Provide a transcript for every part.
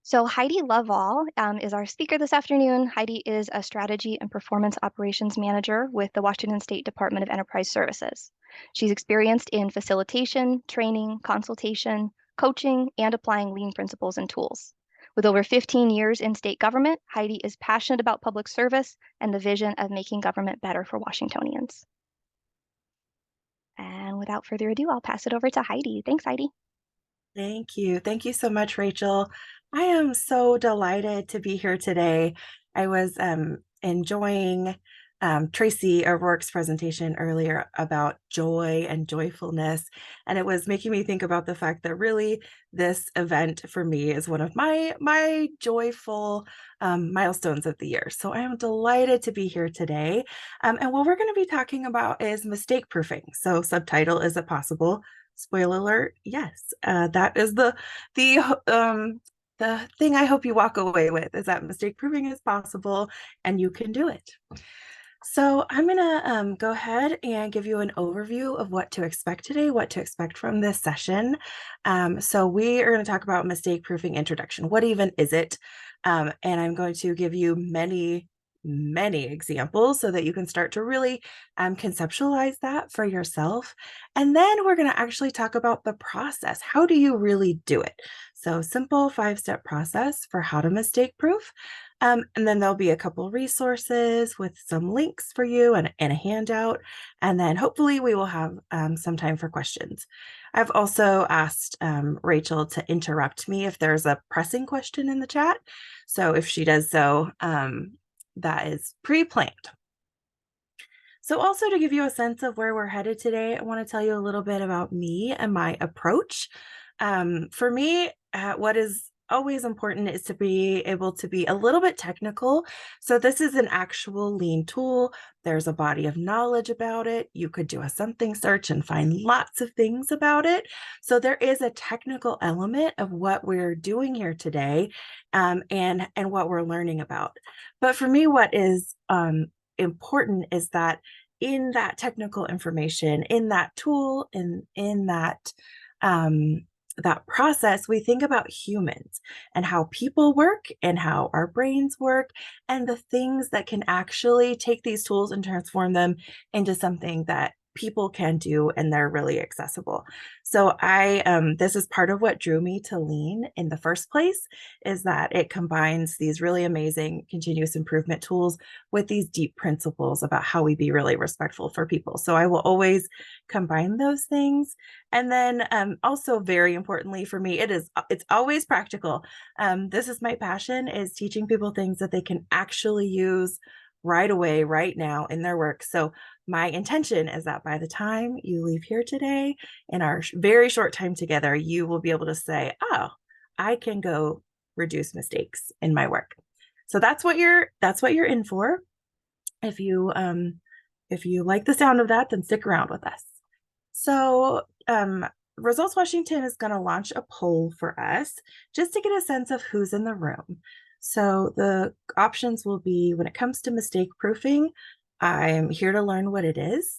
So Heidi Lovall is our speaker this afternoon. Heidi is a strategy and performance operations manager with the Washington State Department of Enterprise Services. She's experienced in facilitation, training, consultation, coaching, and applying lean principles and tools. With over 15 years in state government, Heidi is passionate about public service and the vision of making government better for Washingtonians. And without further ado, I'll pass it over to Heidi. Thanks, Heidi. Thank you. Thank you so much, Rachel. I am so delighted to be here today. I was enjoying Tracy O'Rourke's presentation earlier about joy and joyfulness, and it was making me think about the fact that really this event for me is one of my joyful milestones of the year. So I am delighted to be here today. And what we're going to be talking about is mistake proofing. So subtitle, is it possible? Spoiler alert, yes. That is the thing I hope you walk away with, is that mistake proofing is possible and you can do it. So I'm gonna go ahead and give you an overview of what to expect today, what to expect from this session. So we are going to talk about mistake proofing introduction. What even is it? And I'm going to give you many examples so that you can start to really conceptualize that for yourself. And then we're going to actually talk about the process. How do you really do it? So simple 5-step process for how to mistake proof. And then there'll be a couple resources with some links for you and a handout. And then hopefully we will have some time for questions. I've also asked Rachel to interrupt me if there's a pressing question in the chat. So if she does so, that is pre-planned. So also, to give you a sense of where we're headed today, I want to tell you a little bit about me and my approach. For me, what is always important is to be able to be a little bit technical. So this is an actual lean tool. There's a body of knowledge about it. You could do a something search and find lots of things about it. So there is a technical element of what we're doing here today, and what we're learning about. But for me, what is important is that in that technical information, in that tool, in that process, we think about humans and how people work and how our brains work and the things that can actually take these tools and transform them into something that people can do and they're really accessible. So this is part of what drew me to lean in the first place, is that it combines these really amazing continuous improvement tools with these deep principles about how we be really respectful for people. So I will always combine those things. And then also, very importantly for me, it's always practical. This is my passion, is teaching people things that they can actually use right away, right now in their work. So my intention is that by the time you leave here today, in our very short time together, you will be able to say, oh, I can go reduce mistakes in my work. So that's what you're in for. If you like the sound of that, then stick around with us. So Results Washington is going to launch a poll for us just to get a sense of who's in the room. So the options will be, when it comes to mistake proofing, I'm here to learn what it is.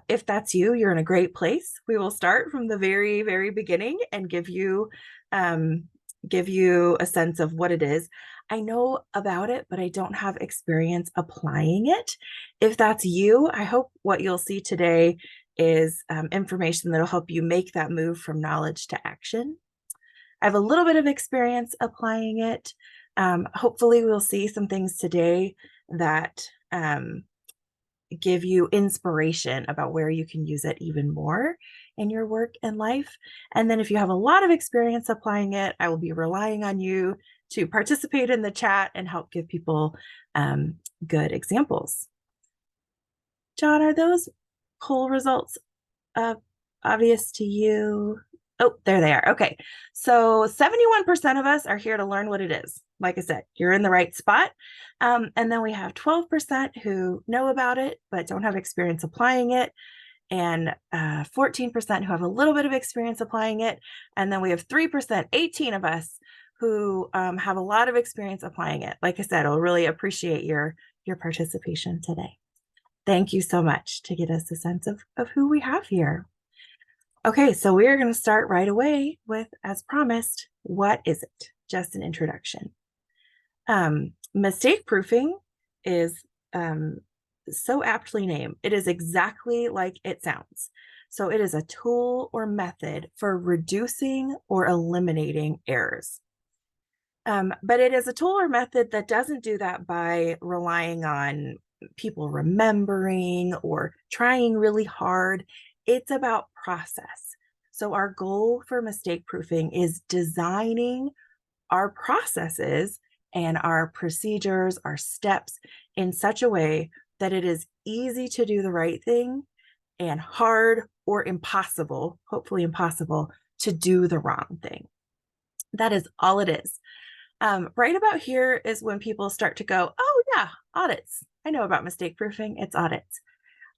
If that's you, you're in a great place. We will start from the very, very beginning and give you a sense of what it is. I know about it, but I don't have experience applying it. If that's you, I hope what you'll see today is information that'll help you make that move from knowledge to action. I have a little bit of experience applying it. Hopefully we'll see some things today that give you inspiration about where you can use it even more in your work and life. And then if you have a lot of experience applying it, I will be relying on you to participate in the chat and help give people good examples. John, are those poll results obvious to you? Oh, there they are. Okay. So 71% of us are here to learn what it is. Like I said, you're in the right spot. And then we have 12% who know about it, but don't have experience applying it. And 14% who have a little bit of experience applying it. And then we have 3%, 18 of us who have a lot of experience applying it. Like I said, I'll really appreciate your participation today. Thank you so much to get us a sense of who we have here. Okay, so we are going to start right away with, as promised, what is it? Just an introduction. Mistake proofing is so aptly named. It is exactly like it sounds. So it is a tool or method for reducing or eliminating errors. But it is a tool or method that doesn't do that by relying on people remembering or trying really hard. It's about process. So our goal for mistake proofing is designing our processes and our procedures, our steps in such a way that it is easy to do the right thing and hard or impossible, hopefully impossible, to do the wrong thing. That is all it is. Right about here is when people start to go, oh yeah, audits. I know about mistake proofing, it's audits.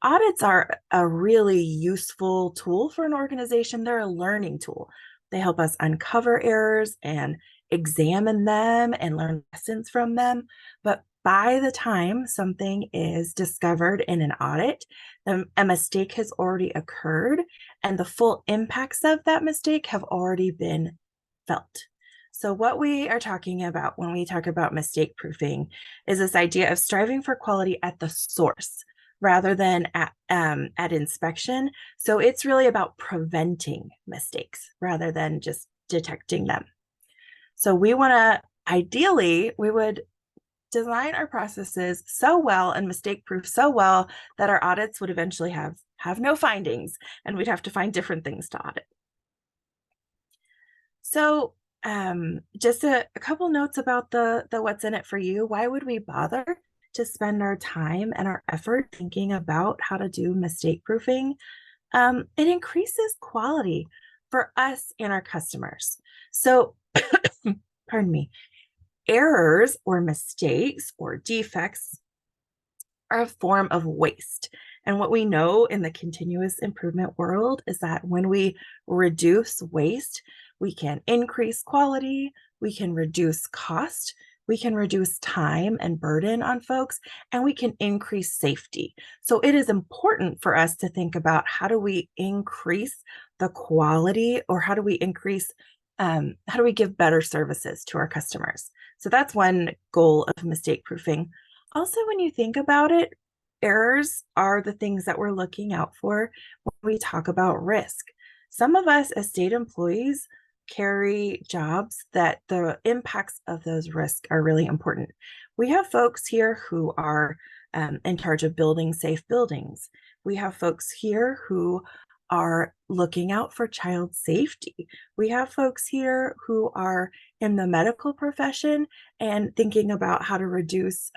Audits are a really useful tool for an organization. They're a learning tool. They help us uncover errors and examine them and learn lessons from them. But by the time something is discovered in an audit, a mistake has already occurred and the full impacts of that mistake have already been felt. So what we are talking about when we talk about mistake proofing is this idea of striving for quality at the source rather than at inspection. So it's really about preventing mistakes rather than just detecting them. So we want to, ideally, we would design our processes so well and mistake proof so well that our audits would eventually have no findings and we'd have to find different things to audit. So just a couple notes about the what's in it for you. Why would we bother to spend our time and our effort thinking about how to do mistake proofing? It increases quality for us and our customers. So, pardon me, errors or mistakes or defects are a form of waste. And what we know in the continuous improvement world is that when we reduce waste, we can increase quality, we can reduce cost, we can reduce time and burden on folks, and we can increase safety. So it is important for us to think about how do we increase the quality or how do we increase, how do we give better services to our customers? So that's one goal of mistake proofing. Also, when you think about it, errors are the things that we're looking out for when we talk about risk. Some of us as state employees carry jobs that the impacts of those risks are really important. We have folks here who are in charge of building safe buildings. We have folks here who are looking out for child safety. We have folks here who are in the medical profession and thinking about how to reduce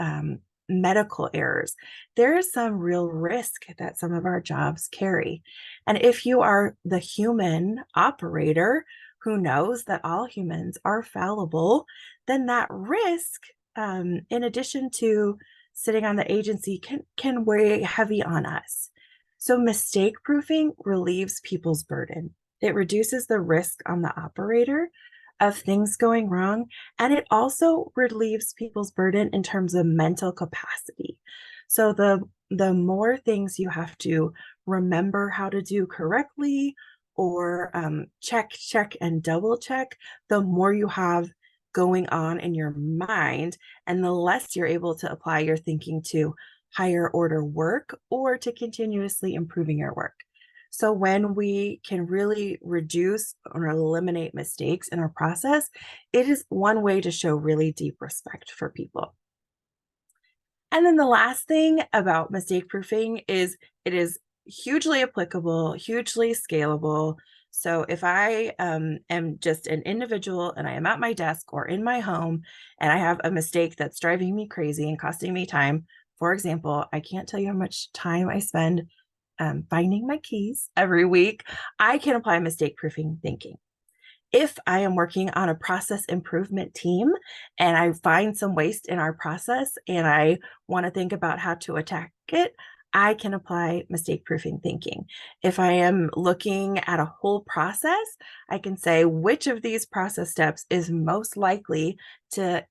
medical errors. There is some real risk that some of our jobs carry. And if you are the human operator who knows that all humans are fallible, then that risk, in addition to sitting on the agency, can weigh heavy on us. So mistake proofing relieves people's burden. It reduces the risk on the operator of things going wrong, and it also relieves people's burden in terms of mental capacity. So the more things you have to remember how to do correctly or check and double check, the more you have going on in your mind and the less you're able to apply your thinking to higher order work or to continuously improving your work. So when we can really reduce or eliminate mistakes in our process, it is one way to show really deep respect for people. And then the last thing about mistake proofing is it is hugely applicable, hugely scalable. So if I am just an individual and I am at my desk or in my home and I have a mistake that's driving me crazy and costing me time, for example, I can't tell you how much time I spend finding my keys every week, I can apply mistake proofing thinking. If I am working on a process improvement team and I find some waste in our process and I want to think about how to attack it, I can apply mistake proofing thinking. If I am looking at a whole process, I can say which of these process steps is most likely to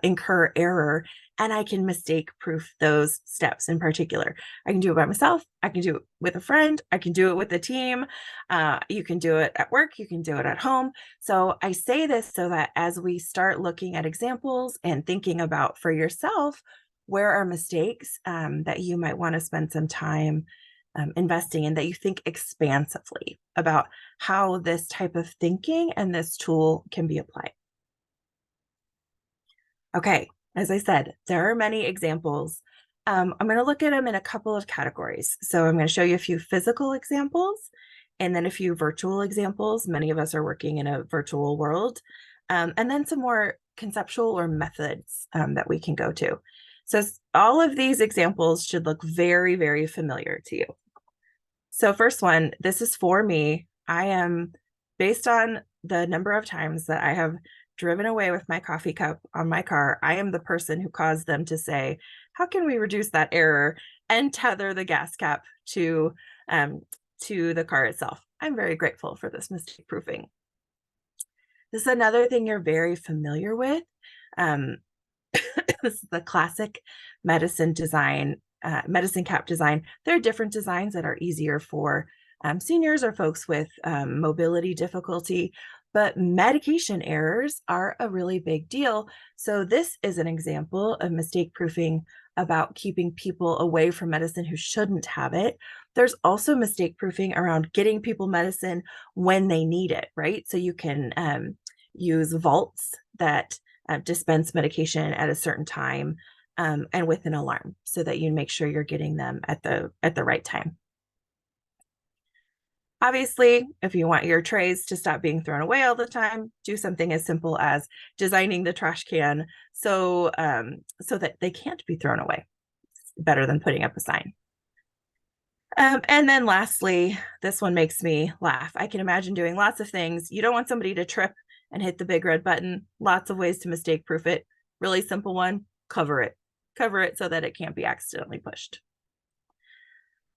incur error, and I can mistake proof those steps in particular. I can do it by myself. I can do it with a friend. I can do it with a team. You can do it at work. You can do it at home. So I say this so that as we start looking at examples and thinking about for yourself, where are mistakes that you might want to spend some time investing in, that you think expansively about how this type of thinking and this tool can be applied. Okay, as I said, there are many examples. I'm going to look at them in a couple of categories. So I'm going to show you a few physical examples and then a few virtual examples. Many of us are working in a virtual world. And then some more conceptual or methods that we can go to. So all of these examples should look very, very familiar to you. So first one, this is for me. I am, based on the number of times that I have driven away with my coffee cup on my car, I am the person who caused them to say, how can we reduce that error and tether the gas cap to the car itself? I'm very grateful for this mistake proofing. This is another thing you're very familiar with. This is the classic medicine design, medicine cap design. There are different designs that are easier for seniors or folks with mobility difficulty, but medication errors are a really big deal. So this is an example of mistake proofing about keeping people away from medicine who shouldn't have it. There's also mistake proofing around getting people medicine when they need it, right? So you can use vaults that dispense medication at a certain time and with an alarm so that you make sure you're getting them at the right time. Obviously, if you want your trays to stop being thrown away all the time, do something as simple as designing the trash can so that they can't be thrown away. It's better than putting up a sign. And then lastly, this one makes me laugh. I can imagine doing lots of things. You don't want somebody to trip and hit the big red button. Lots of ways to mistake proof it. Really simple one, cover it. Cover it so that it can't be accidentally pushed.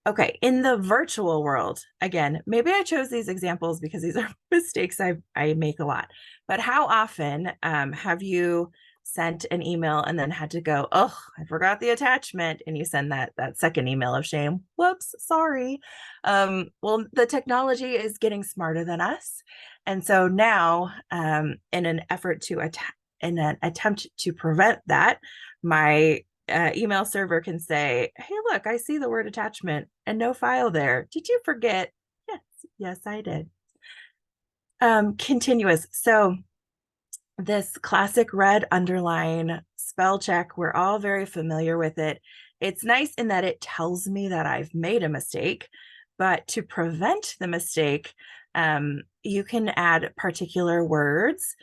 Okay, in the virtual world, again, maybe I chose these examples because these are mistakes I make a lot. But how often have you sent an email and then had to go, oh, I forgot the attachment, and you send that second email of shame? Whoops, sorry. Well, the technology is getting smarter than us. And so now, in an attempt to prevent that, my email server can say, hey, look, I see the word attachment and no file there. Did you forget? Yes, I did. Continuous. So this classic red underline spell check, we're all very familiar with it. It's nice in that it tells me that I've made a mistake, but to prevent the mistake, you can add particular words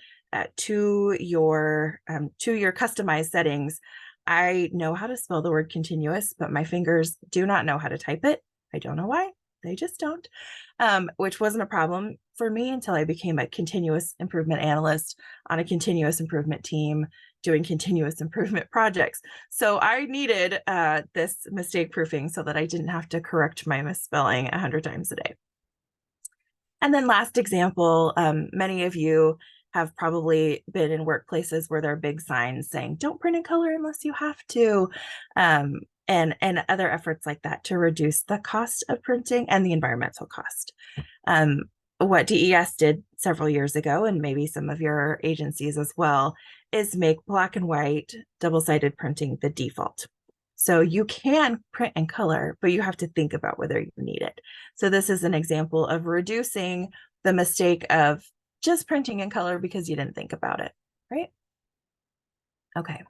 to your customized settings. I know how to spell the word continuous, but my fingers do not know how to type it. I don't know why. They just don't, which wasn't a problem for me until I became a continuous improvement analyst on a continuous improvement team doing continuous improvement projects. So I needed this mistake proofing so that I didn't have to correct my misspelling 100 times a day. And then last example, many of you have probably been in workplaces where there are big signs saying, don't print in color unless you have to, and other efforts like that to reduce the cost of printing and the environmental cost. What DES did several years ago, and maybe some of your agencies as well, is make black and white double-sided printing the default. So you can print in color, but you have to think about whether you need it. So this is an example of reducing the mistake of just printing in color because you didn't think about it, right? Okay.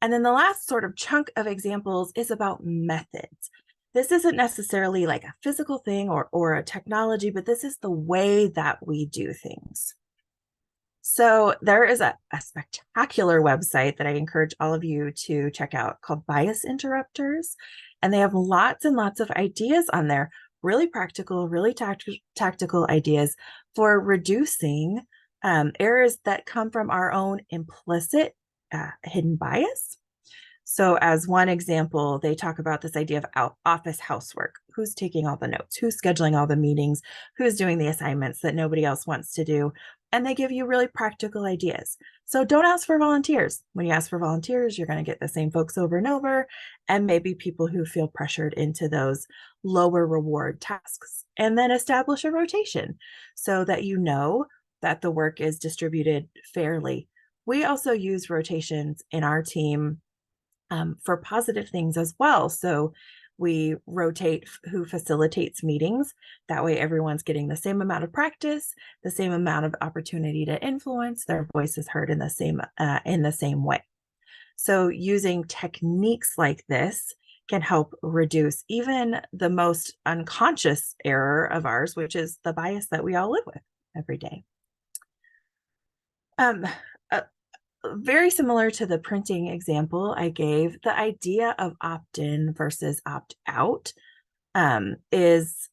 And then the last sort of chunk of examples is about methods. This isn't necessarily like a physical thing or a technology, but this is the way that we do things. So there is a spectacular website that I encourage all of you to check out called Bias Interrupters. And they have lots and lots of ideas on there, really practical, really tactical ideas for reducing errors that come from our own implicit hidden bias. So as one example, they talk about this idea of office housework. Who's taking all the notes? Who's scheduling all the meetings? Who's doing the assignments that nobody else wants to do? and they give you really practical ideas. So don't ask for volunteers. When you ask for volunteers, you're going to get the same folks over and over, and maybe people who feel pressured into those lower reward tasks. And then establish a rotation so that you know that the work is distributed fairly. We also use rotations in our team for positive things as well. So we rotate who facilitates meetings. That way, everyone's getting the same amount of practice, the same amount of opportunity to influence. Their voice is heard in the same way. So using techniques like this can help reduce even the most unconscious error of ours, which is the bias that we all live with every day. Uh, very similar to the printing example I gave, the idea of opt-in versus opt-out is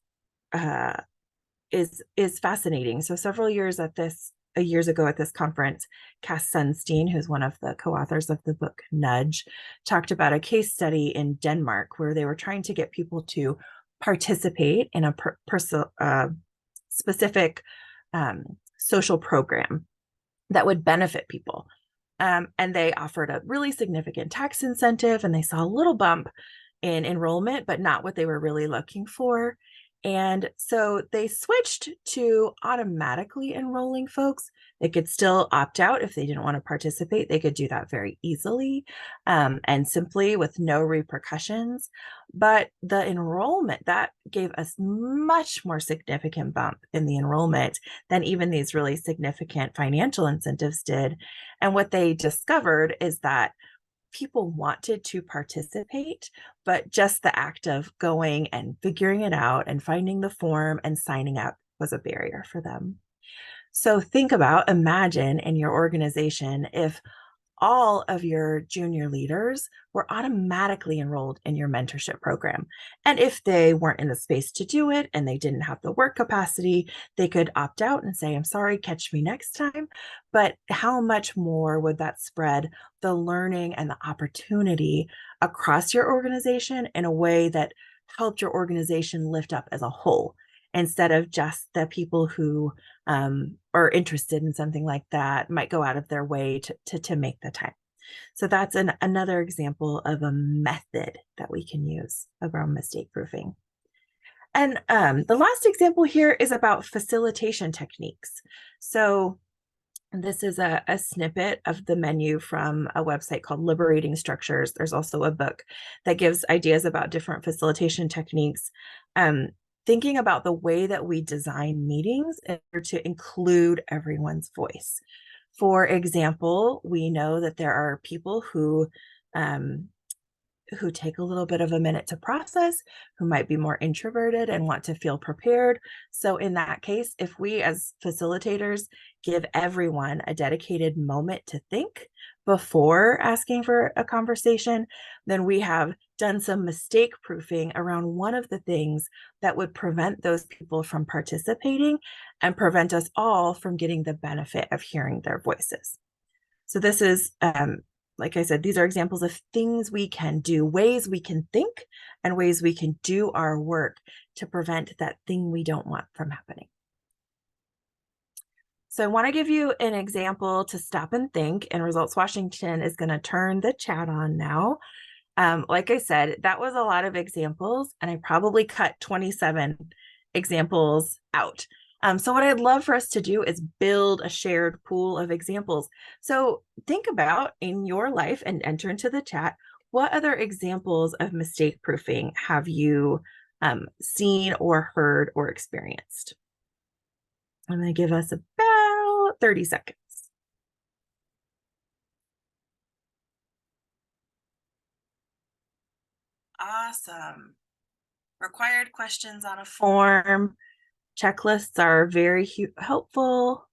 fascinating. So several years ago at this conference, Cass Sunstein, who's one of the co-authors of the book Nudge, talked about a case study in Denmark where they were trying to get people to participate in a specific social program that would benefit people. And they offered a really significant tax incentive, and they saw a little bump in enrollment, but not what they were really looking for. And so they switched to automatically enrolling folks. They could still opt out if they didn't want to participate. They could do that very easily and simply with no repercussions. But the enrollment, that gave us much more significant bump in the enrollment than even these really significant financial incentives did. And what they discovered is that people wanted to participate, but just the act of going and figuring it out and finding the form and signing up was a barrier for them. So imagine in your organization if all of your junior leaders were automatically enrolled in your mentorship program. And if they weren't in the space to do it and they didn't have the work capacity, they could opt out and say, I'm sorry, catch me next time. But how much more would that spread the learning and the opportunity across your organization in a way that helped your organization lift up as a whole, instead of just the people who are interested in something like that might go out of their way to make the time. So that's another example of a method that we can use around mistake proofing. And the last example here is about facilitation techniques. So this is a snippet of the menu from a website called Liberating Structures. There's also a book that gives ideas about different facilitation techniques. Thinking about the way that we design meetings in order to include everyone's voice. For example, we know that there are people who take a little bit of a minute to process, who might be more introverted and want to feel prepared. So in that case, if we as facilitators give everyone a dedicated moment to think before asking for a conversation, then we have done some mistake proofing around one of the things that would prevent those people from participating and prevent us all from getting the benefit of hearing their voices. So this is, like I said, these are examples of things we can do, ways we can think, and ways we can do our work to prevent that thing we don't want from happening. So I want to give you an example to stop and think, and Results Washington is going to turn the chat on now. Like I said, that was a lot of examples, and I probably cut 27 examples out. So what I'd love for us to do is build a shared pool of examples. So think about in your life and enter into the chat, what other examples of mistake proofing have you seen or heard or experienced? I'm going to give us about 30 seconds. Awesome. Required questions on a form. Checklists are very helpful.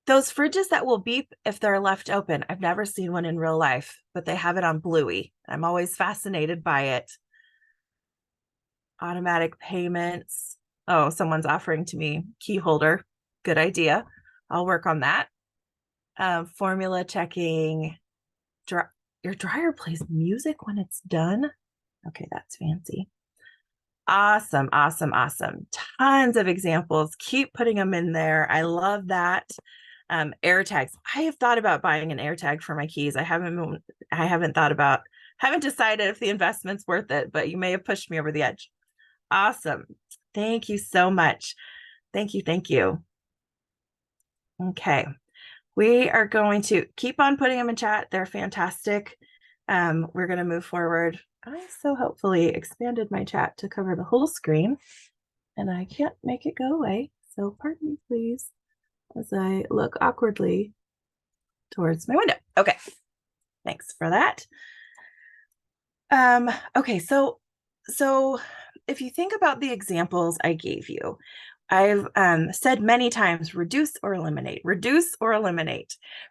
Those fridges that will beep if they're left open. I've never seen one in real life, but they have it on Bluey. I'm always fascinated by it. Automatic payments. Oh, someone's offering to me key holder. Good idea. I'll work on that. Formula checking. Your dryer plays music when it's done. Okay, that's fancy. Awesome, awesome, awesome. Tons of examples. Keep putting them in there. I love that. Air tags. I have thought about buying an air tag for my keys. Haven't decided if the investment's worth it, but you may have pushed me over the edge. Awesome. Thank you so much. Thank you. Thank you. Okay. We are going to keep on putting them in chat. They're fantastic. We're going to move forward. I so helpfully expanded my chat to cover the whole screen, and I can't make it go away. So pardon me, please, as I look awkwardly towards my window. Okay, thanks for that. Okay, so if you think about the examples I gave you, I've said many times, reduce or eliminate,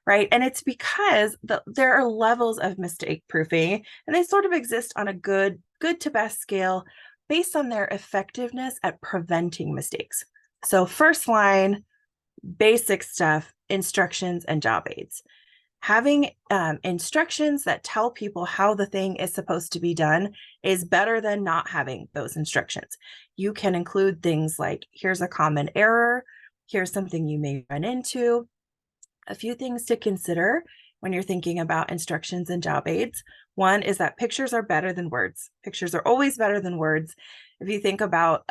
right? And it's because there are levels of mistake proofing, and they sort of exist on a good to best scale based on their effectiveness at preventing mistakes. So first line, basic stuff, instructions and job aids. Having instructions that tell people how the thing is supposed to be done is better than not having those instructions. You can include things like, here's a common error, here's something you may run into. A few things to consider when you're thinking about instructions and job aids. One is that pictures are better than words. Pictures are always better than words. If you think about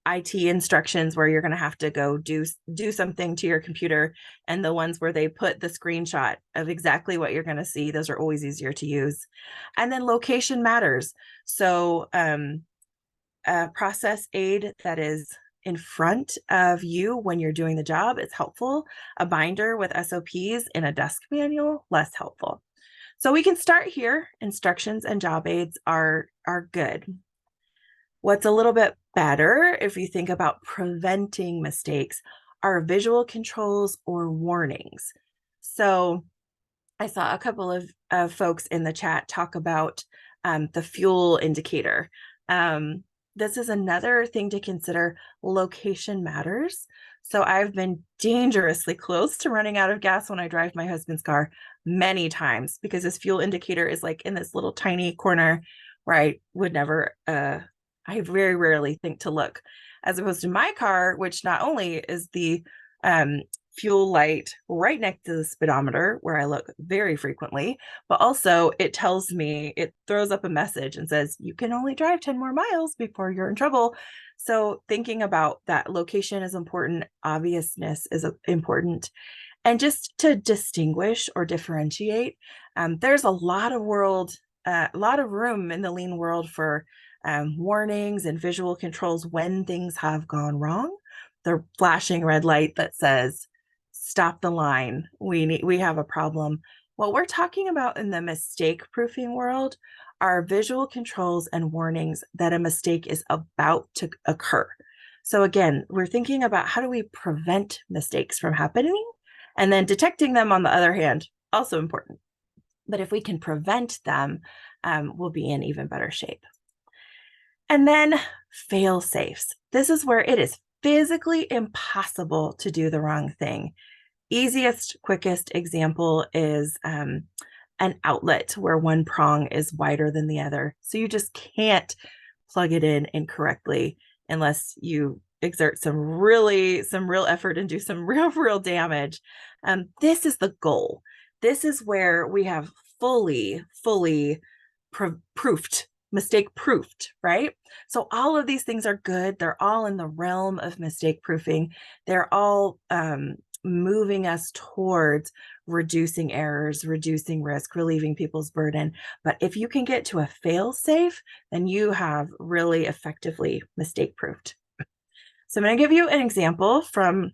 IT instructions where you're going to have to go do something to your computer, and the ones where they put the screenshot of exactly what you're going to see, those are always easier to use. And then location matters. So a process aid that is in front of you when you're doing the job is helpful. A binder with SOPs in a desk manual, less helpful. So we can start here. Instructions and job aids are good. What's a little bit better, if you think about preventing mistakes, are visual controls or warnings. So I saw a couple of folks in the chat talk about the fuel indicator. This is another thing to consider. Location matters. So I've been dangerously close to running out of gas when I drive my husband's car many times, because this fuel indicator is like in this little tiny corner where I would never I very rarely think to look, as opposed to my car, which not only is the fuel light right next to the speedometer, where I look very frequently, but also it tells me, it throws up a message and says, you can only drive 10 more miles before you're in trouble. So thinking about that, location is important, obviousness is important. And just to distinguish or differentiate, there's a lot of room in the lean world for warnings and visual controls when things have gone wrong. The flashing red light that says, stop the line, we have a problem. What we're talking about in the mistake proofing world are visual controls and warnings that a mistake is about to occur. So again, we're thinking about how do we prevent mistakes from happening, and then detecting them, on the other hand, also important. But if we can prevent them, we'll be in even better shape. And then fail safes. This is where it is physically impossible to do the wrong thing. Easiest, quickest example is an outlet where one prong is wider than the other. So you just can't plug it in incorrectly unless you exert some real effort and do some real damage. This is the goal. This is where we have fully proofed, mistake proofed, right? So all of these things are good. They're all in the realm of mistake proofing. They're all moving us towards reducing errors, reducing risk, relieving people's burden. But if you can get to a fail safe, then you have really effectively mistake proofed. So I'm going to give you an example from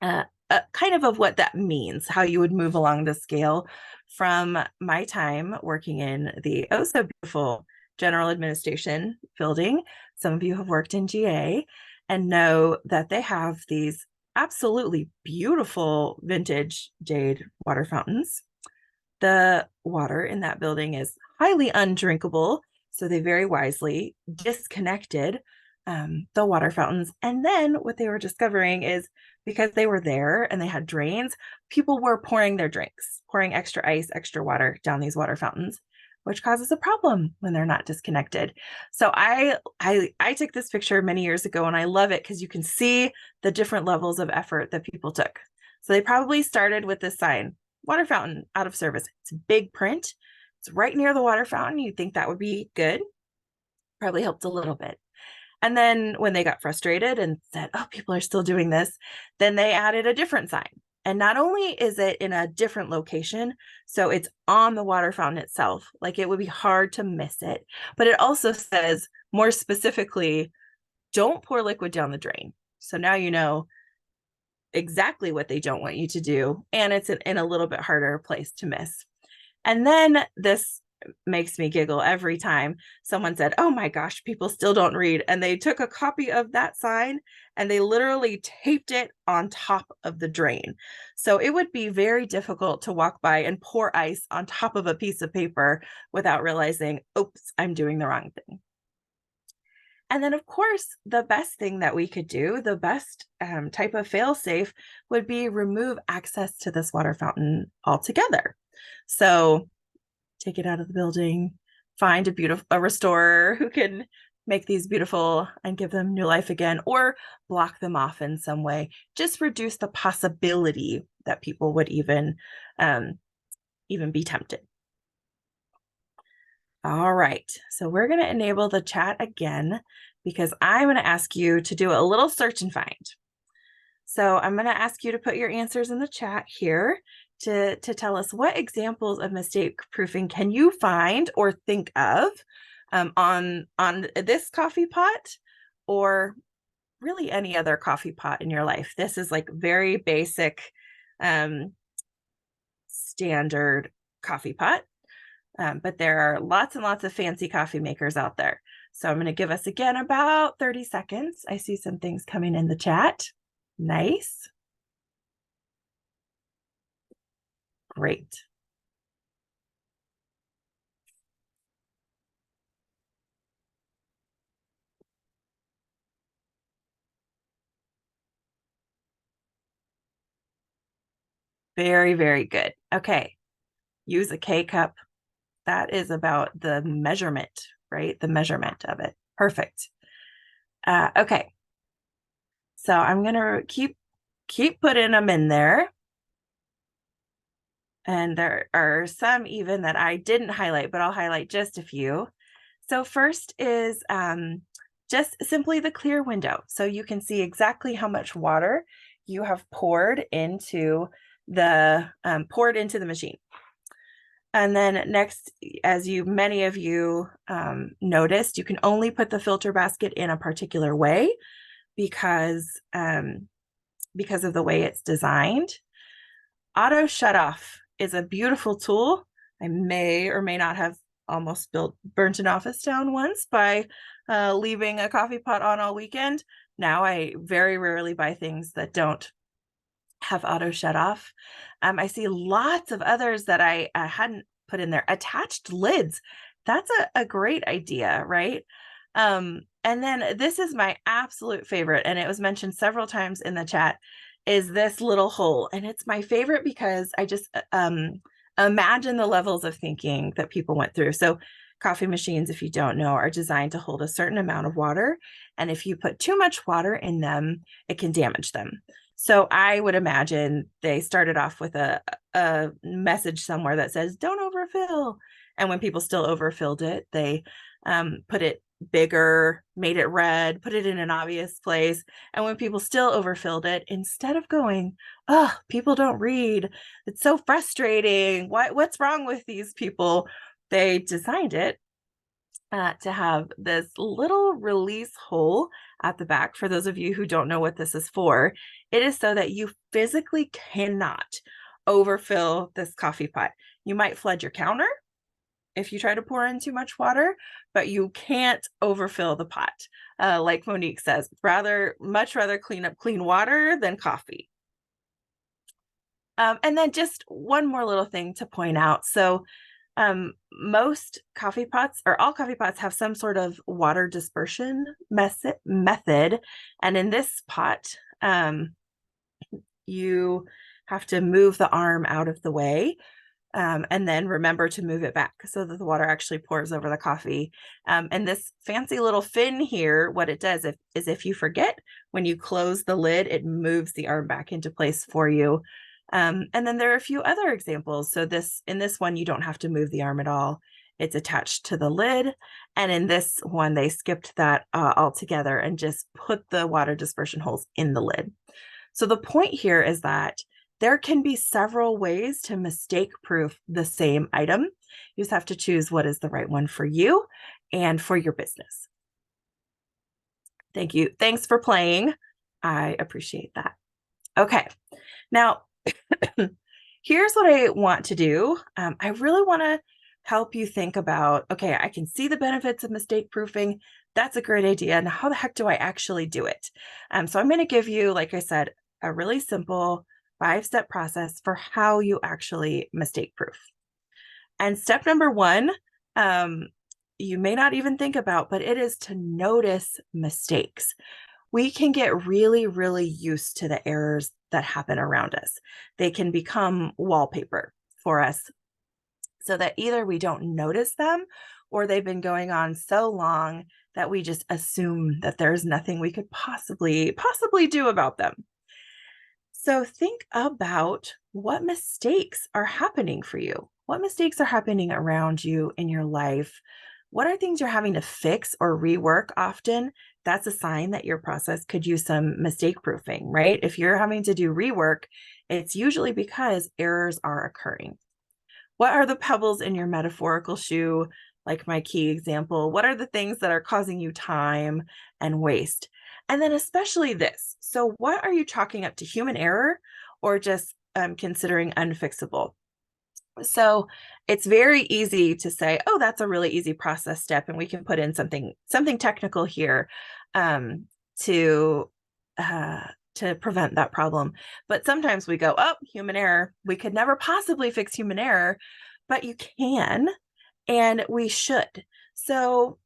kind of what that means, how you would move along the scale from my time working in the oh so beautiful general administration building. Some of you have worked in GA and know that they have these absolutely beautiful vintage jade water fountains. The water in that building is highly undrinkable, so they very wisely disconnected the water fountains. And then what they were discovering is, because they were there and they had drains, people were pouring their drinks, pouring extra ice, extra water down these water fountains. which causes a problem when they're not disconnected. So I took this picture many years ago, and I love it because you can see the different levels of effort that people took. So they probably started with this sign, water fountain out of service. It's big print. It's right near the water fountain. You'd think that would be good. Probably helped a little bit. And then when they got frustrated and said, oh, people are still doing this, then they added a different sign. And not only is it in a different location, so it's on the water fountain itself, like it would be hard to miss it, but it also says more specifically, don't pour liquid down the drain. So now you know exactly what they don't want you to do, and it's in a little bit harder place to miss. And then this makes me giggle every time someone said, oh my gosh, people still don't read. And they took a copy of that sign and they literally taped it on top of the drain. So it would be very difficult to walk by and pour ice on top of a piece of paper without realizing, oops, I'm doing the wrong thing. And then, of course, the best thing that we could do, the best type of fail-safe would be remove access to this water fountain altogether. So take it out of the building, find a restorer who can make these beautiful and give them new life again, or block them off in some way. Just reduce the possibility that people would even be tempted. All right, so we're going to enable the chat again because I'm going to ask you to do a little search and find. So I'm going to ask you to put your answers in the chat here to tell us what examples of mistake proofing can you find or think of on this coffee pot, or really any other coffee pot in your life. This is like very basic standard coffee pot. But there are lots and lots of fancy coffee makers out there. So I'm going to give us again about 30 seconds. I see some things coming in the chat. Nice. Great. Very, very good. Okay. Use a K-cup. That is about the measurement, right? The measurement of it. Perfect. Okay. So I'm going to keep putting them in there. And there are some even that I didn't highlight, but I'll highlight just a few. So first is just simply the clear window. So you can see exactly how much water you have poured into the machine. And then next, as many of you noticed, you can only put the filter basket in a particular way because of the way it's designed. Auto shut off is a beautiful tool. I may or may not have almost burnt an office down once by leaving a coffee pot on all weekend. Now I very rarely buy things that don't have auto shut off. I see lots of others that I hadn't put in there. Attached lids. That's a great idea, right? And then this is my absolute favorite, and it was mentioned several times in the chat, is this little hole. And it's my favorite because I just imagine the levels of thinking that people went through. So coffee machines, if you don't know, are designed to hold a certain amount of water. And if you put too much water in them, it can damage them. So I would imagine they started off with a message somewhere that says, don't overfill. And when people still overfilled it, they put it bigger, made it red, put it in an obvious place. And when people still overfilled it, instead of going, oh, people don't read, it's so frustrating, what's wrong with these people, they designed it to have this little release hole at the back. For those of you who don't know what this is for, it is so that you physically cannot overfill this coffee pot. You might flood your counter if you try to pour in too much water, but you can't overfill the pot. Like Monique says, much rather clean up clean water than coffee. And then just one more little thing to point out. So most coffee pots, or all coffee pots, have some sort of water dispersion method. And in this pot, you have to move the arm out of the way. And then remember to move it back so that the water actually pours over the coffee. And this fancy little fin here, what it does is if you forget, when you close the lid, it moves the arm back into place for you. And then there are a few other examples. So in this one, you don't have to move the arm at all. It's attached to the lid. And in this one, they skipped that altogether and just put the water dispersion holes in the lid. So the point here is that there can be several ways to mistake-proof the same item. You just have to choose what is the right one for you and for your business. Thank you. Thanks for playing. I appreciate that. Okay, now here's what I want to do. I really want to help you think about, okay, I can see the benefits of mistake proofing. That's a great idea. And how the heck do I actually do it? So I'm going to give you, like I said, a really simple 5-step process for how you actually mistake proof. And step number 1, you may not even think about, but it is to notice mistakes. We can get really, really used to the errors that happen around us. They can become wallpaper for us so that either we don't notice them or they've been going on so long that we just assume that there's nothing we could possibly do about them. So think about what mistakes are happening for you. What mistakes are happening around you in your life? What are things you're having to fix or rework often? That's a sign that your process could use some mistake proofing, right? If you're having to do rework, it's usually because errors are occurring. What are the pebbles in your metaphorical shoe? Like my key example, what are the things that are causing you time and waste? And then especially this. So what are you chalking up to human error or just considering unfixable? So it's very easy to say, oh, that's a really easy process step. And we can put in something technical here to prevent that problem. But sometimes we go, oh, human error. We could never possibly fix human error, but you can, and we should. So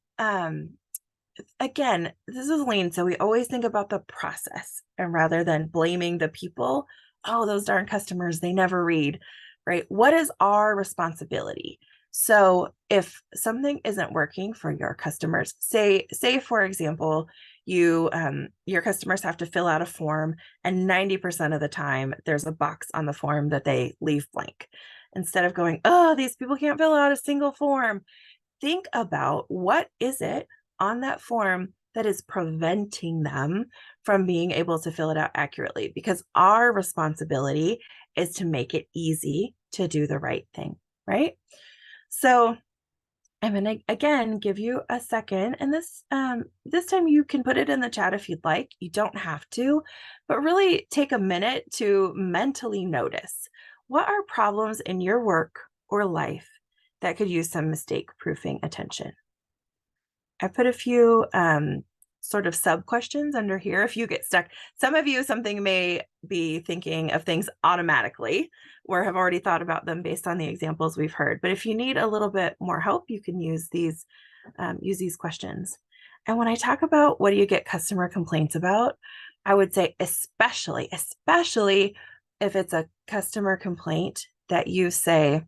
again, this is lean. So we always think about the process, and rather than blaming the people, oh, those darn customers, they never read, right? What is our responsibility? So if something isn't working for your customers, say for example, your customers have to fill out a form, and 90% of the time there's a box on the form that they leave blank. Instead of going, oh, these people can't fill out a single form, think about what is it on that form that is preventing them from being able to fill it out accurately, because our responsibility is to make it easy to do the right thing, right? So I'm going to, again, give you a second, and this time you can put it in the chat if you'd like. You don't have to, but really take a minute to mentally notice, what are problems in your work or life that could use some mistake proofing attention? I put a few sort of sub questions under here if you get stuck. Some of you, something may be thinking of things automatically or have already thought about them based on the examples we've heard. But if you need a little bit more help, you can use these questions. And when I talk about what do you get customer complaints about, I would say especially if it's a customer complaint that you say,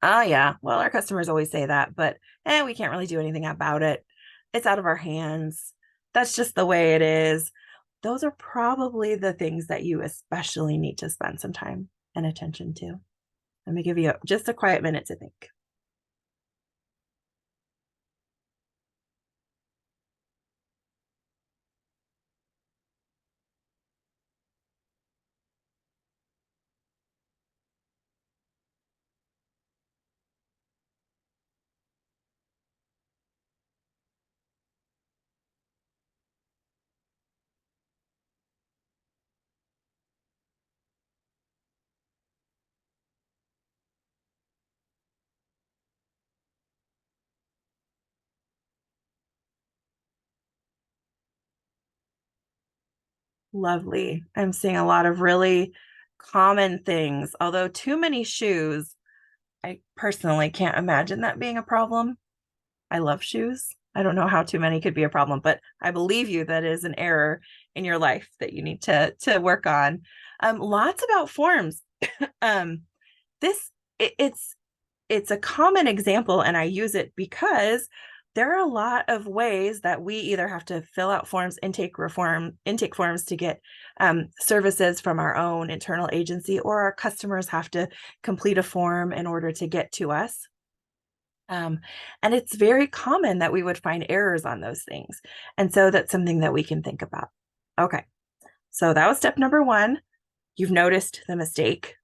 oh yeah, well, our customers always say that, but we can't really do anything about it. It's out of our hands. That's just the way it is. Those are probably the things that you especially need to spend some time and attention to. Let me give you just a quiet minute to think. Lovely. I'm seeing a lot of really common things, although too many shoes, I personally can't imagine that being a problem. I love shoes. I don't know how too many could be a problem, but I believe you that is an error in your life that you need to work on. Lots about forms. This it's a common example, and I use it because there are a lot of ways that we either have to fill out forms, intake forms to get services from our own internal agency, or our customers have to complete a form in order to get to us. And it's very common that we would find errors on those things. And so that's something that we can think about. Okay, so that was step number one. You've noticed the mistake.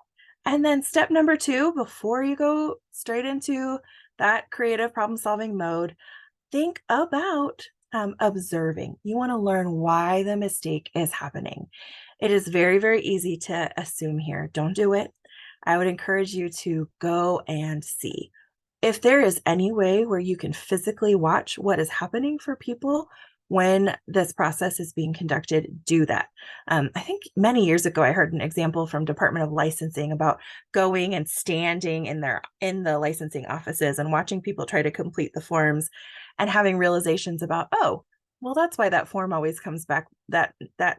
And then step number two, before you go straight into that creative problem solving mode, think about observing. You want to learn why the mistake is happening. It is very, very easy to assume here. Don't do it. I would encourage you to go and see. If there is any way where you can physically watch what is happening for people when this process is being conducted, do that. I think many years ago, I heard an example from Department of Licensing about going and standing in the licensing offices and watching people try to complete the forms and having realizations about, oh, well, that's why that form always comes back, that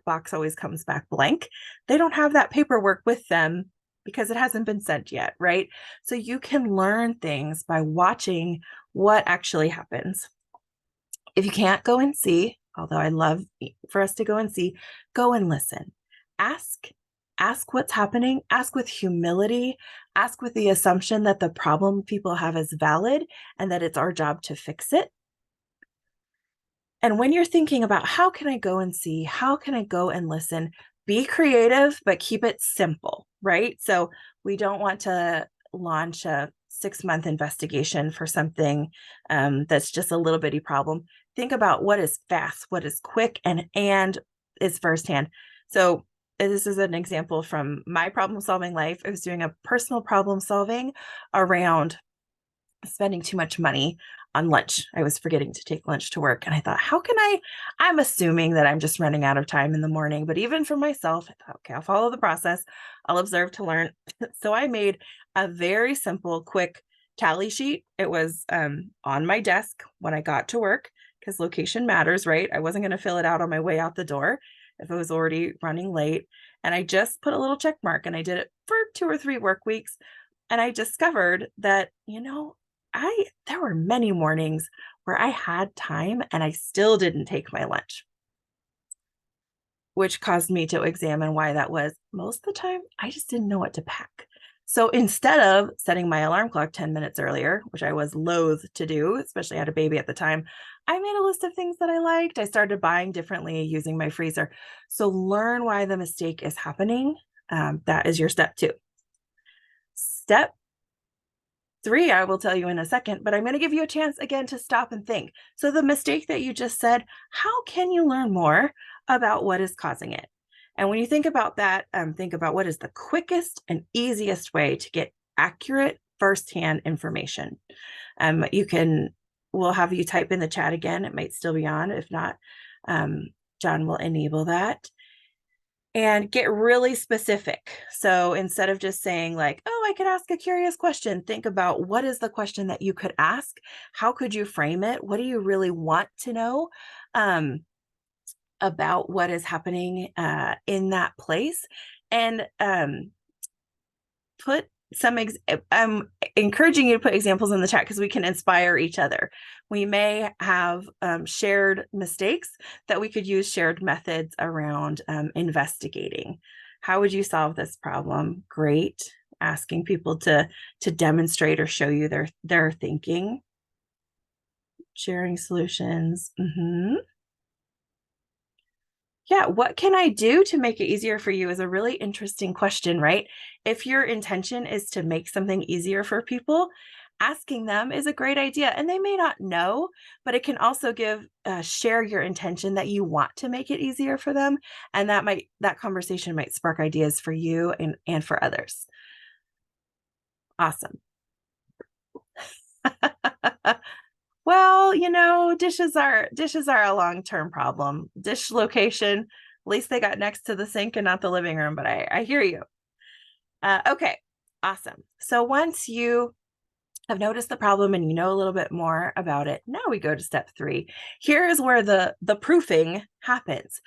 box always comes back blank. They don't have that paperwork with them because it hasn't been sent yet, right? So you can learn things by watching what actually happens. If you can't go and see, although I love for us to go and see, go and listen. Ask what's happening, ask with humility, ask with the assumption that the problem people have is valid and that it's our job to fix it. And when you're thinking about how can I go and see, how can I go and listen, be creative, but keep it simple, right? So we don't want to launch a 6-month investigation for something that's just a little bitty problem. Think about what is fast, what is quick, and is firsthand. So this is an example from my problem solving life. I was doing a personal problem solving around spending too much money on lunch. I was forgetting to take lunch to work. And I thought, I'm assuming that I'm just running out of time in the morning. But even for myself, I thought, okay, I'll follow the process. I'll observe to learn. So I made a very simple, quick tally sheet. It was on my desk when I got to work because location matters, right? I wasn't going to fill it out on my way out the door if I was already running late. And I just put a little check mark and I did it for 2 or 3 work weeks. And I discovered that, there were many mornings where I had time and I still didn't take my lunch, which caused me to examine why that was. Most of the time, I just didn't know what to pack. So instead of setting my alarm clock 10 minutes earlier, which I was loath to do, especially I had a baby at the time, I made a list of things that I liked. I started buying differently using my freezer. So learn why the mistake is happening. That is your step 2. Step 3, I will tell you in a second, but I'm going to give you a chance again to stop and think. So the mistake that you just said, how can you learn more about what is causing it? And when you think about that, think about what is the quickest and easiest way to get accurate firsthand information. We'll have you type in the chat again. It might still be on. If not, John will enable that. And get really specific. So instead of just saying like, oh, I could ask a curious question, think about what is the question that you could ask? How could you frame it? What do you really want to know about what is happening in that place? And I'm encouraging you to put examples in the chat because we can inspire each other. We may have shared mistakes that we could use shared methods around investigating. How would you solve this problem? Great. Asking people to demonstrate or show you their thinking. Sharing solutions. Yeah, what can I do to make it easier for you is a really interesting question, right? If your intention is to make something easier for people, asking them is a great idea. And they may not know, but it can also share your intention that you want to make it easier for them. And that conversation might spark ideas for you and for others. Awesome. Well, dishes are a long-term problem. Dish location, at least they got next to the sink and not the living room, but I hear you. Okay, awesome. So once you have noticed the problem and you know a little bit more about it, now we go to step 3. Here is where the proofing happens.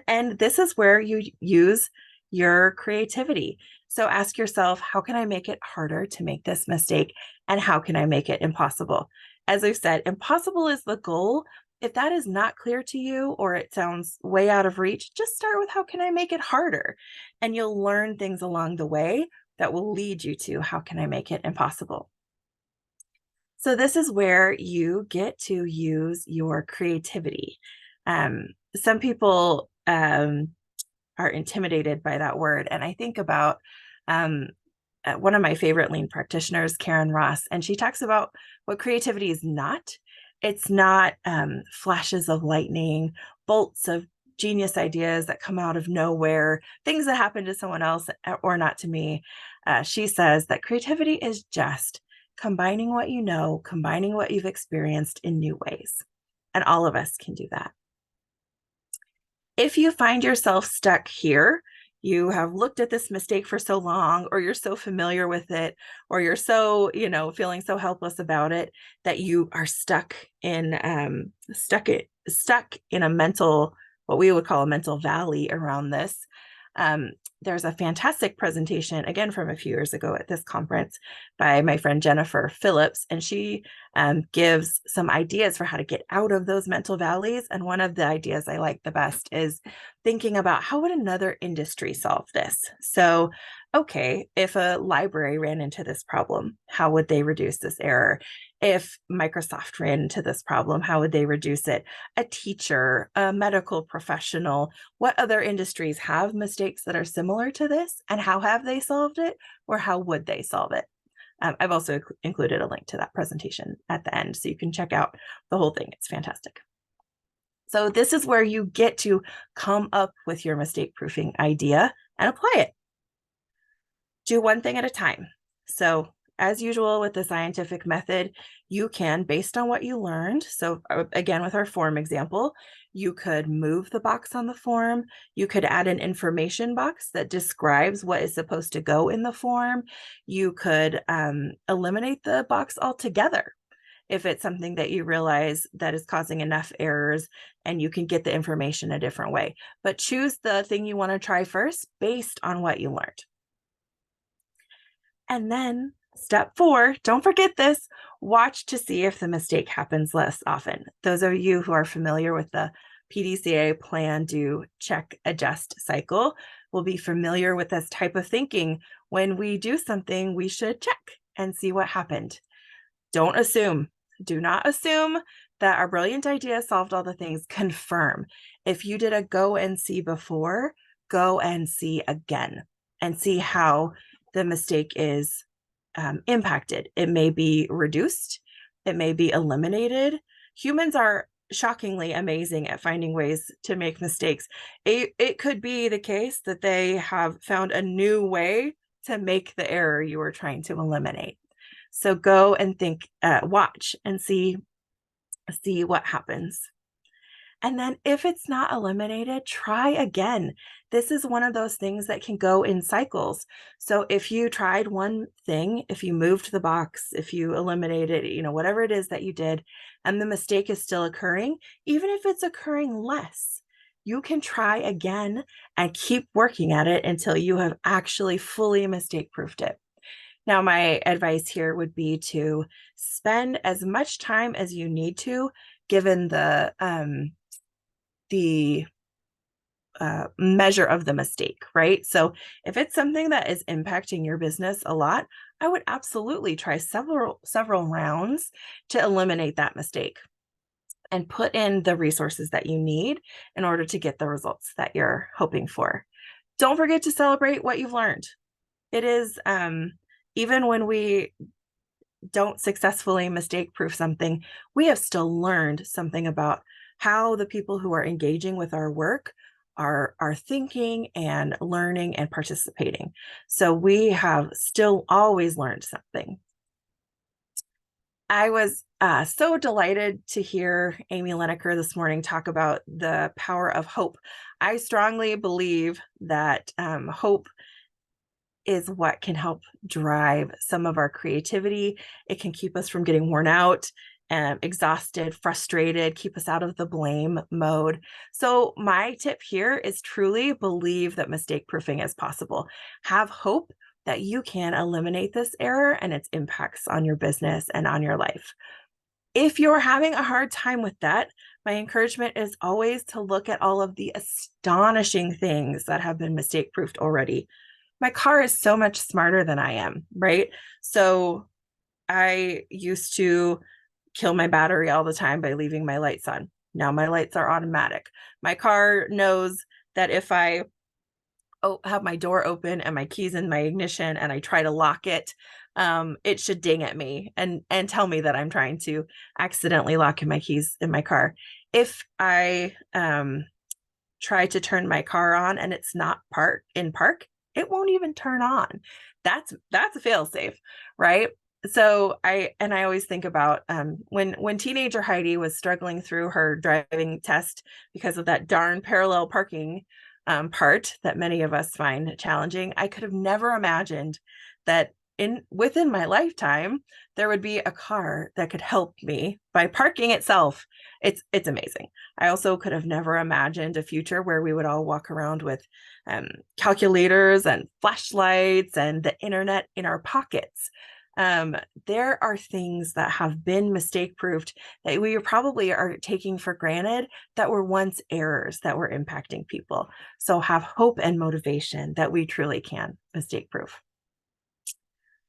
And this is where you use your creativity. So ask yourself, how can I make it harder to make this mistake? And how can I make it impossible? As I said, impossible is the goal. If that is not clear to you or it sounds way out of reach, just start with how can I make it harder? And you'll learn things along the way that will lead you to how can I make it impossible? So this is where you get to use your creativity. Some people are intimidated by that word. And I think about one of my favorite lean practitioners, Karen Ross, and she talks about what creativity is not. It's not flashes of lightning, bolts of genius ideas that come out of nowhere, things that happen to someone else or not to me. She says that creativity is just combining what you know, combining what you've experienced in new ways. And all of us can do that. If you find yourself stuck here, you have looked at this mistake for so long, or you're so familiar with it, or you're so, feeling so helpless about it that you are stuck in a mental, what we would call a mental valley around this. There's a fantastic presentation, again, from a few years ago at this conference by my friend Jennifer Phillips, and she gives some ideas for how to get out of those mental valleys. And one of the ideas I like the best is thinking about how would another industry solve this? So, okay, if a library ran into this problem, how would they reduce this error? If Microsoft ran into this problem, how would they reduce it? A teacher, a medical professional, what other industries have mistakes that are similar to this, and how have they solved it, or how would they solve it? I've also included a link to that presentation at the end, so you can check out the whole thing. It's fantastic. So this is where you get to come up with your mistake proofing idea and apply it. Do one thing at a time. So as usual with the scientific method, you can, based on what you learned, so again, with our form example, you could move the box on the form. You could add an information box that describes what is supposed to go in the form. You could eliminate the box altogether if it's something that you realize that is causing enough errors and you can get the information a different way. But choose the thing you want to try first based on what you learned. And then step 4, don't forget this, watch to see if the mistake happens less often. Those of you who are familiar with the PDCA plan, do, check, adjust cycle will be familiar with this type of thinking. When we do something, we should check and see what happened. Don't assume. Do not assume that our brilliant idea solved all the things. Confirm. If you did a go and see before, go and see again and see how the mistake is impacted. It may be reduced. It may be eliminated. Humans are shockingly amazing at finding ways to make mistakes. It could be the case that they have found a new way to make the error you were trying to eliminate. So go and think, watch and see what happens. And then if it's not eliminated, try again. This is one of those things that can go in cycles. So if you tried one thing, if you moved the box, if you eliminated, whatever it is that you did, and the mistake is still occurring, even if it's occurring less, you can try again and keep working at it until you have actually fully mistake-proofed it. Now, my advice here would be to spend as much time as you need to, given the measure of the mistake, right? So if it's something that is impacting your business a lot, I would absolutely try several rounds to eliminate that mistake and put in the resources that you need in order to get the results that you're hoping for. Don't forget to celebrate what you've learned. It is, even when we don't successfully mistake-proof something, we have still learned something about how the people who are engaging with our work are thinking and learning and participating. So we have still always learned something. I was so delighted to hear Amy Lineker this morning talk about the power of hope. I strongly believe that hope is what can help drive some of our creativity. It can keep us from getting worn out. exhausted, frustrated, keep us out of the blame mode. So my tip here is truly believe that mistake proofing is possible. Have hope that you can eliminate this error and its impacts on your business and on your life. If you're having a hard time with that, my encouragement is always to look at all of the astonishing things that have been mistake proofed already. My car is so much smarter than I am, right? So I used to kill my battery all the time by leaving my lights on. Now my lights are automatic. My car knows that if I have my door open and my keys in my ignition and I try to lock it, it should ding at me and tell me that I'm trying to accidentally lock in my keys in my car. If I try to turn my car on and it's not park, it won't even turn on. That's a fail safe, right? So I always think about when teenager Heidi was struggling through her driving test because of that darn parallel parking part that many of us find challenging. I could have never imagined that within my lifetime there would be a car that could help me by parking itself. It's amazing. I also could have never imagined a future where we would all walk around with calculators and flashlights and the internet in our pockets. There are things that have been mistake proofed that we probably are taking for granted that were once errors that were impacting people. So have hope and motivation that we truly can mistake proof.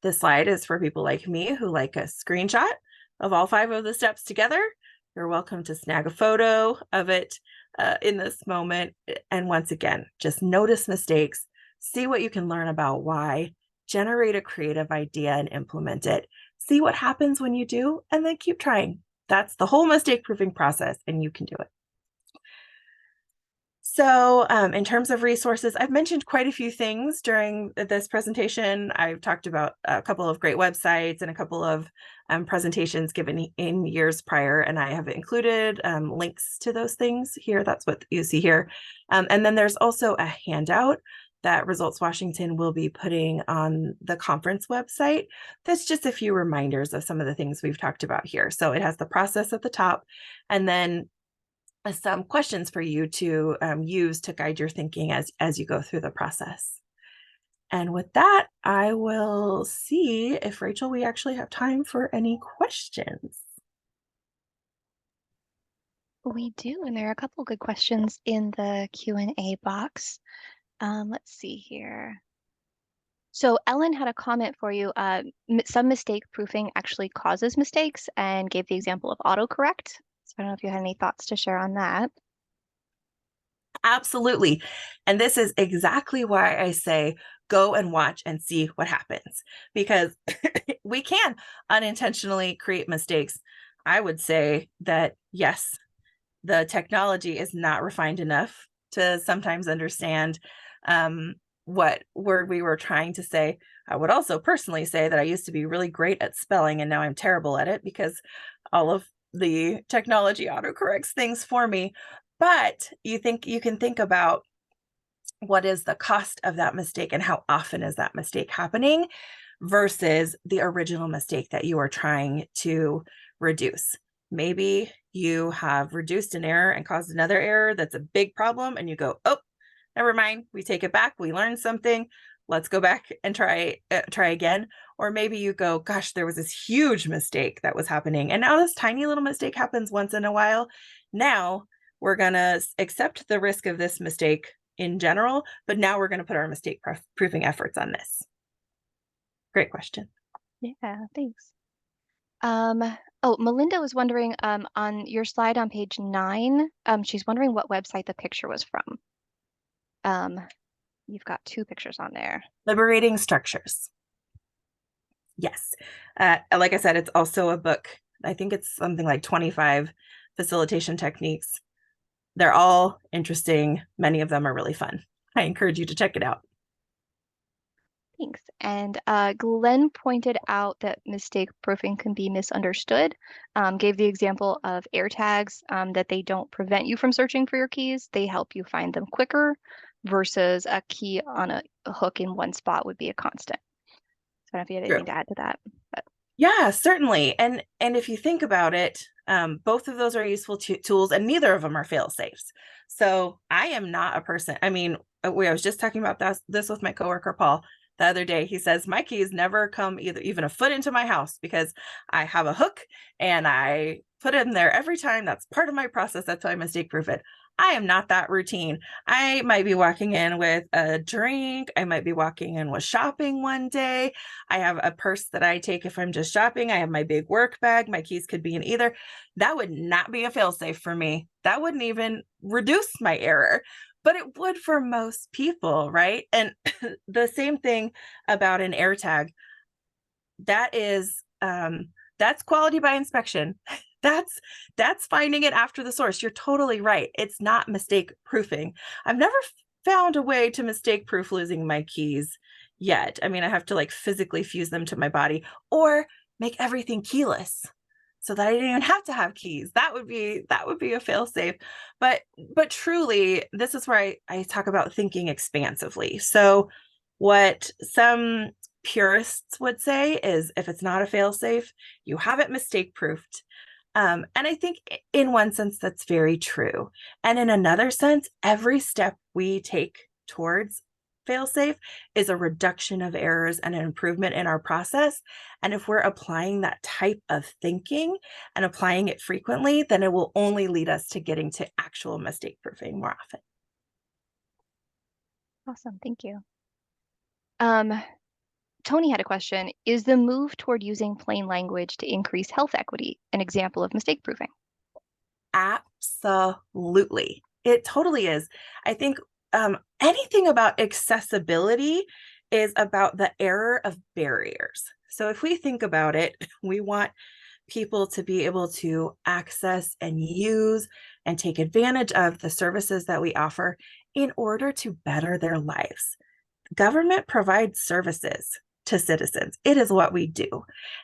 This slide is for people like me who like a screenshot of all 5 of the steps together. You're welcome to snag a photo of it in this moment. And once again, just notice mistakes, see what you can learn about why, generate a creative idea and implement it. See what happens when you do, and then keep trying. That's the whole mistake proofing process, and you can do it. So in terms of resources, I've mentioned quite a few things during this presentation. I've talked about a couple of great websites and a couple of presentations given in years prior, and I have included links to those things here. That's what you see here. And then there's also a handout that Results Washington will be putting on the conference website. That's just a few reminders of some of the things we've talked about here. So it has the process at the top, and then some questions for you to use to guide your thinking as you go through the process. And with that, I will see if, Rachel, we actually have time for any questions. We do, and there are a couple good questions in the Q&A box. Let's see here. So Ellen had a comment for you. Some mistake proofing actually causes mistakes and gave the example of autocorrect. So I don't know if you had any thoughts to share on that. Absolutely. And this is exactly why I say go and watch and see what happens, because we can unintentionally create mistakes. I would say that, yes, the technology is not refined enough to sometimes understand what word we were trying to say. I would also personally say that I used to be really great at spelling, and now I'm terrible at it because all of the technology autocorrects things for me. But you can think about what is the cost of that mistake and how often is that mistake happening versus the original mistake that you are trying to reduce. Maybe you have reduced an error and caused another error that's a big problem, and you go, oh, never mind, we take it back, we learned something, let's go back and try again. Or maybe you go, gosh, there was this huge mistake that was happening, and now this tiny little mistake happens once in a while. Now we're going to accept the risk of this mistake in general, but now we're going to put our mistake proofing efforts on this. Great question. Yeah, thanks. Oh, Melinda was wondering on your slide on page 9, she's wondering what website the picture was from. You've got 2 pictures on there. Liberating Structures. Yes. Like I said, it's also a book. I think it's something like 25 facilitation techniques. They're all interesting. Many of them are really fun. I encourage you to check it out. Thanks. And Glenn pointed out that mistake proofing can be misunderstood. Gave the example of AirTags, that they don't prevent you from searching for your keys. They help you find them quicker versus a key on a hook in one spot would be a constant. So I don't know if you had anything to add to that. But. Yeah, certainly. And if you think about it, both of those are useful tools, and neither of them are fail safes. So I am not a person. I mean, I was just talking about this with my coworker Paul the other day. He says my keys never come even a foot into my house because I have a hook and I put it in there every time. That's part of my process. That's why I mistake proof it. I am not that routine. I might be walking in with a drink. I might be walking in with shopping one day. I have a purse that I take if I'm just shopping. I have my big work bag. My keys could be in either. That would not be a failsafe for me. That wouldn't even reduce my error, but it would for most people, right? And the same thing about an AirTag. That is that's quality by inspection. That's finding it after the source. You're totally right. It's not mistake proofing. I've never found a way to mistake proof losing my keys yet. I mean, I have to like physically fuse them to my body or make everything keyless so that I didn't even have to have keys. That would be a fail safe. But truly, this is where I talk about thinking expansively. So what some purists would say is if it's not a fail safe, you have it mistake proofed. And I think in one sense, that's very true. And in another sense, every step we take towards failsafe is a reduction of errors and an improvement in our process. And if we're applying that type of thinking and applying it frequently, then it will only lead us to getting to actual mistake proofing more often. Awesome, thank you. Tony had a question. Is the move toward using plain language to increase health equity an example of mistake proofing? Absolutely. It totally is. I think anything about accessibility is about the error of barriers. So if we think about it, we want people to be able to access and use and take advantage of the services that we offer in order to better their lives. Government provides services to citizens. It is what we do.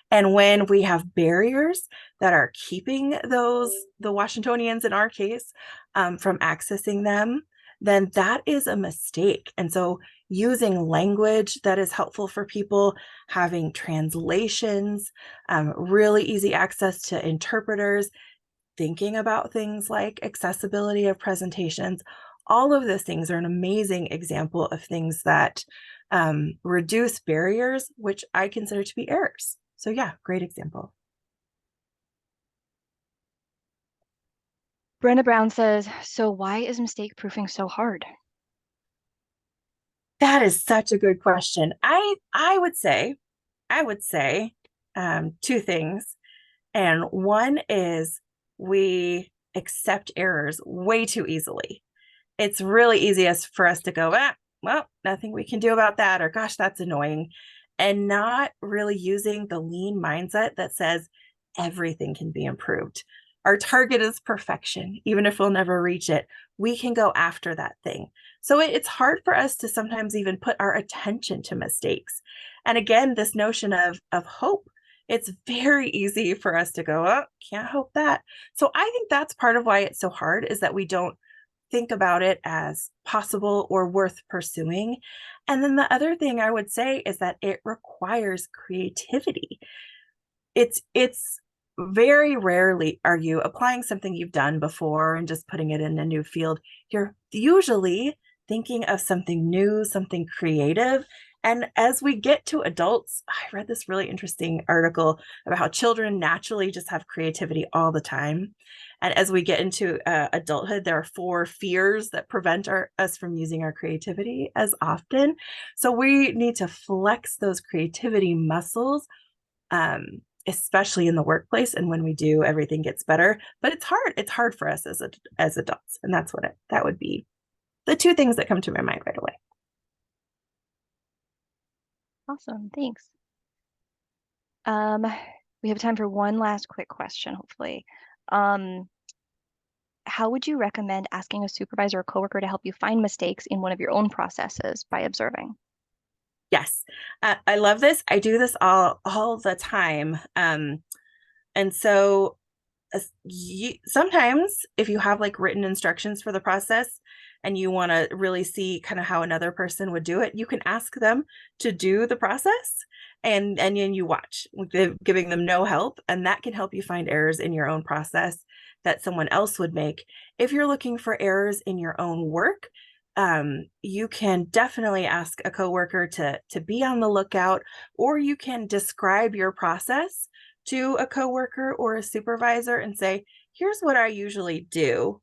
And when we have barriers that are keeping the Washingtonians in our case, from accessing them, then that is a mistake. And so using language that is helpful for people, having translations, really easy access to interpreters, thinking about things like accessibility of presentations, all of those things are an amazing example of things that reduce barriers, which I consider to be errors. So yeah, great example. Brenda Brown says, so why is mistake proofing so hard? That is such a good question. I would say two things. And one is we accept errors way too easily. It's really easy for us to go, well, nothing we can do about that, or gosh, that's annoying, and not really using the lean mindset that says everything can be improved. Our target is perfection. Even if we'll never reach it, we can go after that thing. So it's hard for us to sometimes even put our attention to mistakes. And again, this notion of hope, it's very easy for us to go, oh, can't hope that. So I think that's part of why it's so hard, is that we don't think about it as possible or worth pursuing. And then the other thing I would say is that it requires creativity. It's very rarely are you applying something you've done before and just putting it in a new field. You're usually thinking of something new, something creative. And as we get to adults, I read this really interesting article about how children naturally just have creativity all the time. And as we get into adulthood, there are 4 fears that prevent us from using our creativity as often. So we need to flex those creativity muscles, especially in the workplace. And when we do, everything gets better. But it's hard. It's hard for us as adults. And that would be the 2 things that come to my mind right away. Awesome, thanks. We have time for one last quick question, hopefully. How would you recommend asking a supervisor or coworker to help you find mistakes in one of your own processes by observing? Yes, I love this. I do this all the time. And so sometimes if you have like written instructions for the process, and you want to really see kind of how another person would do it, you can ask them to do the process, and then you watch, giving them no help, and that can help you find errors in your own process that someone else would make. If you're looking for errors in your own work, you can definitely ask a coworker to be on the lookout, or you can describe your process to a coworker or a supervisor and say, here's what I usually do.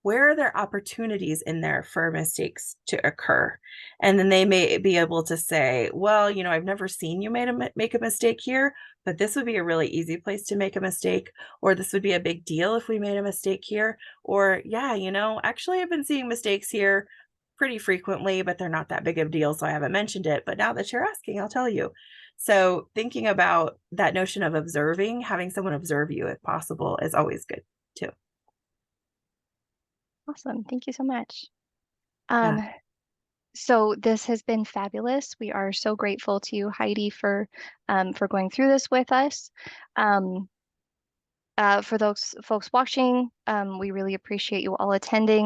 Where are there opportunities in there for mistakes to occur? And then they may be able to say, well, I've never seen you make a mistake here, but this would be a really easy place to make a mistake, or this would be a big deal if we made a mistake here, or yeah, actually I've been seeing mistakes here pretty frequently, but they're not that big of a deal, so I haven't mentioned it. But now that you're asking, I'll tell you. So thinking about that notion of observing, having someone observe you if possible, is always good too. Awesome. Thank you so much. Yeah. So this has been fabulous. We are so grateful to you, Heidi, for going through this with us. For those folks watching, we really appreciate you all attending.